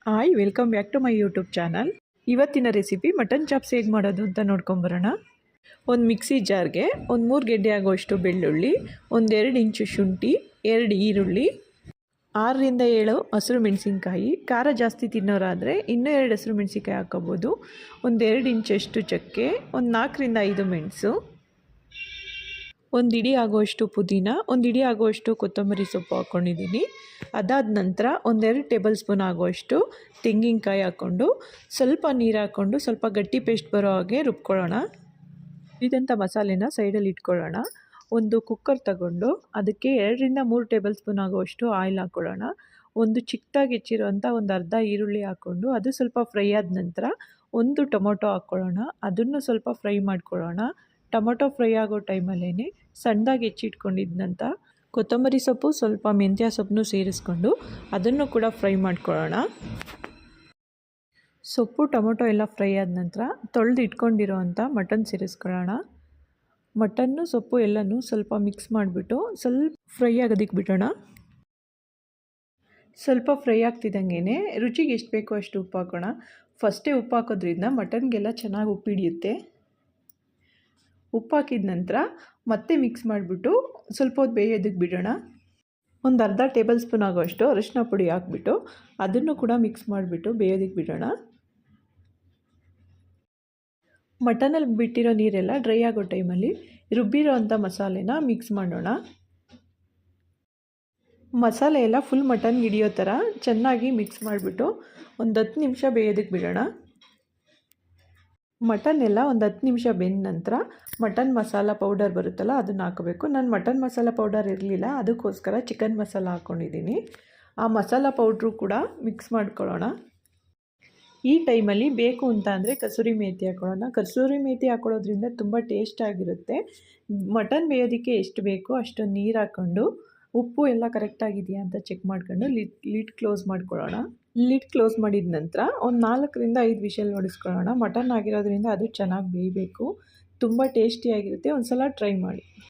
Hi, welcome back to my YouTube channel. ಇವತ್ತಿನ recipe mutton chops ಹೇಗೆ ಮಾಡೋದು ಅಂತ ನೋಡ್ಕೊಂಬರೋಣ. ಒಂದು ಮಿಕ್ಸಿ ಜಾರ್ಗೆ ಒಂದು 3 ಗೆಡ್ಡೆ ಆಗೋಷ್ಟು ಬೆಳ್ಳುಳ್ಳಿ, 1-2 ಇಂಚು ಶುಂಠಿ, 2 ಈರುಳ್ಳಿ, 6ರಿಂದ 7 ಹಸಿರು ಮೆಣಸಿನ್ಕಾಯಿ, ಖಾರ ಜಾಸ್ತಿ ತಿನ್ನೋರಾದರೆ ಇನ್ನೂ 2 ಹಸಿರು ಮೆಣಸಿನ್ಕಾಯಿ ಹಾಕೋಬೋದು, 1-2 ಇಂಚಷ್ಟು ಚಕ್ಕೆ, ಒಂದು 4ರಿಂದ 5 ಮೆಣಸು, ಒಂದು ಇಡಿ ಆಗುವಷ್ಟು ಪುದೀನ, ಒಂದು ಇಡಿ ಆಗುವಷ್ಟು ಕೊತ್ತಂಬರಿ ಸೊಪ್ಪು ಹಾಕ್ಕೊಂಡಿದ್ದೀನಿ. ಅದಾದ ನಂತರ 1-2 ಟೇಬಲ್ ಸ್ಪೂನ್ ಆಗುವಷ್ಟು ತೆಂಗಿನಕಾಯಿ ಹಾಕ್ಕೊಂಡು ಸ್ವಲ್ಪ ನೀರು ಹಾಕ್ಕೊಂಡು ಸ್ವಲ್ಪ ಗಟ್ಟಿ ಪೇಸ್ಟ್ ಬರೋ ಹಾಗೆ ರುಬ್ಕೊಳ್ಳೋಣ. ಇದಂಥ ಮಸಾಲೆನ ಸೈಡಲ್ಲಿ ಇಟ್ಕೊಳ್ಳೋಣ. ಒಂದು ಕುಕ್ಕರ್ ತಗೊಂಡು ಅದಕ್ಕೆ 2ರಿಂದ 3 ಟೇಬಲ್ ಸ್ಪೂನ್ ಆಗುವಷ್ಟು ಆಯಿಲ್ ಹಾಕ್ಕೊಳ್ಳೋಣ. ಒಂದು ಚಿಕ್ಕದಾಗಿ ಹೆಚ್ಚಿರುವಂಥ ಒಂದು ಅರ್ಧ ಈರುಳ್ಳಿ ಹಾಕ್ಕೊಂಡು ಅದು ಸ್ವಲ್ಪ ಫ್ರೈ ಆದ ನಂತರ ಒಂದು ಟೊಮೊಟೊ ಹಾಕ್ಕೊಳ್ಳೋಣ. ಅದನ್ನು ಸ್ವಲ್ಪ ಫ್ರೈ ಮಾಡ್ಕೊಳ್ಳೋಣ. ಟೊಮೊಟೊ ಫ್ರೈ ಆಗೋ ಟೈಮಲ್ಲೇ ಸಣ್ಣದಾಗಿ ಹೆಚ್ಚಿಟ್ಕೊಂಡಿದ್ದಂಥ ಕೊತ್ತಂಬರಿ ಸೊಪ್ಪು, ಸ್ವಲ್ಪ ಮೆಂತ್ಯ ಸೊಪ್ಪನ್ನು ಸೇರಿಸ್ಕೊಂಡು ಅದನ್ನು ಕೂಡ ಫ್ರೈ ಮಾಡ್ಕೊಳ್ಳೋಣ. ಸೊಪ್ಪು ಟೊಮೊಟೊ ಎಲ್ಲ ಫ್ರೈ ಆದ ನಂತರ ತೊಳೆದು ಇಟ್ಕೊಂಡಿರೋವಂಥ ಮಟನ್ ಸೇರಿಸ್ಕೊಳ್ಳೋಣ. ಮಟನ್ನು ಸೊಪ್ಪು ಎಲ್ಲನೂ ಸ್ವಲ್ಪ ಮಿಕ್ಸ್ ಮಾಡಿಬಿಟ್ಟು ಸ್ವಲ್ಪ ಫ್ರೈ ಆಗೋದಕ್ಕೆ ಬಿಡೋಣ. ಸ್ವಲ್ಪ ಫ್ರೈ ಆಗ್ತಿದ್ದಂಗೆ ರುಚಿಗೆ ಎಷ್ಟು ಬೇಕೋ ಅಷ್ಟು ಉಪ್ಪು ಹಾಕೋಣ. ಫಸ್ಟೇ ಉಪ್ಪು ಹಾಕೋದ್ರಿಂದ ಮಟನ್ಗೆಲ್ಲ ಚೆನ್ನಾಗಿ ಉಪ್ಪು ಹಿಡಿಯುತ್ತೆ. ಉಪ್ಪು ಹಾಕಿದ ನಂತರ ಮತ್ತೆ ಮಿಕ್ಸ್ ಮಾಡಿಬಿಟ್ಟು ಸ್ವಲ್ಪ ಹೊತ್ತು ಬೇಯೋದಕ್ಕೆ ಬಿಡೋಣ. ಒಂದು ಅರ್ಧ ಟೇಬಲ್ ಸ್ಪೂನ್ ಆಗೋಷ್ಟು ಅರಿಶಿನ ಪುಡಿ ಹಾಕ್ಬಿಟ್ಟು ಅದನ್ನು ಕೂಡ ಮಿಕ್ಸ್ ಮಾಡಿಬಿಟ್ಟು ಬೇಯೋದಕ್ಕೆ ಬಿಡೋಣ. ಮಟನಲ್ಲಿ ಬಿಟ್ಟಿರೋ ನೀರೆಲ್ಲ ಡ್ರೈ ಆಗೋ ಟೈಮಲ್ಲಿ ರುಬ್ಬಿರೋ ಅಂಥ ಮಸಾಲೆನ ಮಿಕ್ಸ್ ಮಾಡೋಣ. ಮಸಾಲೆ ಎಲ್ಲ ಫುಲ್ ಮಟನ್ಗೆ ಹಿಡಿಯೋ ಥರ ಚೆನ್ನಾಗಿ ಮಿಕ್ಸ್ ಮಾಡಿಬಿಟ್ಟು ಒಂದು 10 ನಿಮಿಷ ಬೇಯೋದಕ್ಕೆ ಬಿಡೋಣ. ಮಟನ್ ಎಲ್ಲ ಒಂದು 10 ನಿಮಿಷ ಬೆಂದ ನಂತರ ಮಟನ್ ಮಸಾಲ ಪೌಡರ್ ಬರುತ್ತಲ್ಲ ಅದನ್ನು ಹಾಕಬೇಕು. ನಾನು ಮಟನ್ ಮಸಾಲ ಪೌಡರ್ ಇರಲಿಲ್ಲ, ಅದಕ್ಕೋಸ್ಕರ ಚಿಕನ್ ಮಸಾಲ ಹಾಕ್ಕೊಂಡಿದ್ದೀನಿ. ಆ ಮಸಾಲ ಪೌಡ್ರು ಕೂಡ ಮಿಕ್ಸ್ ಮಾಡ್ಕೊಳ್ಳೋಣ. ಈ ಟೈಮಲ್ಲಿ ಬೇಕು ಅಂತ ಅಂದರೆ ಕಸೂರಿ ಮೇಥಿ ಹಾಕ್ಕೊಳ್ಳೋಣ. ಕಸೂರಿ ಮೇಥಿ ಹಾಕೊಳ್ಳೋದ್ರಿಂದ ತುಂಬ ಟೇಸ್ಟ್ ಆಗಿರುತ್ತೆ. ಮಟನ್ ಬೇಯೋದಕ್ಕೆ ಎಷ್ಟು ಬೇಕೋ ಅಷ್ಟು ನೀರು ಹಾಕ್ಕೊಂಡು ಉಪ್ಪು ಎಲ್ಲ ಕರೆಕ್ಟಾಗಿದೆಯಾ ಅಂತ ಚೆಕ್ ಮಾಡ್ಕೊಂಡು ಲಿಡ್ ಕ್ಲೋಸ್ ಮಾಡ್ಕೊಳ್ಳೋಣ. ಲಿಡ್ ಕ್ಲೋಸ್ ಮಾಡಿದ ನಂತರ ಒಂದು 4ರಿಂದ 5 ವಿಷಲ್ ಹೊಡಿಸ್ಕೊಳ್ಳೋಣ. ಮಟನ್ ಆಗಿರೋದ್ರಿಂದ ಅದು ಚೆನ್ನಾಗಿ ಬೇಯಬೇಕು. ತುಂಬ ಟೇಸ್ಟಿಯಾಗಿರುತ್ತೆ. ಒಂದು ಸಲ ಟ್ರೈ ಮಾಡಿ.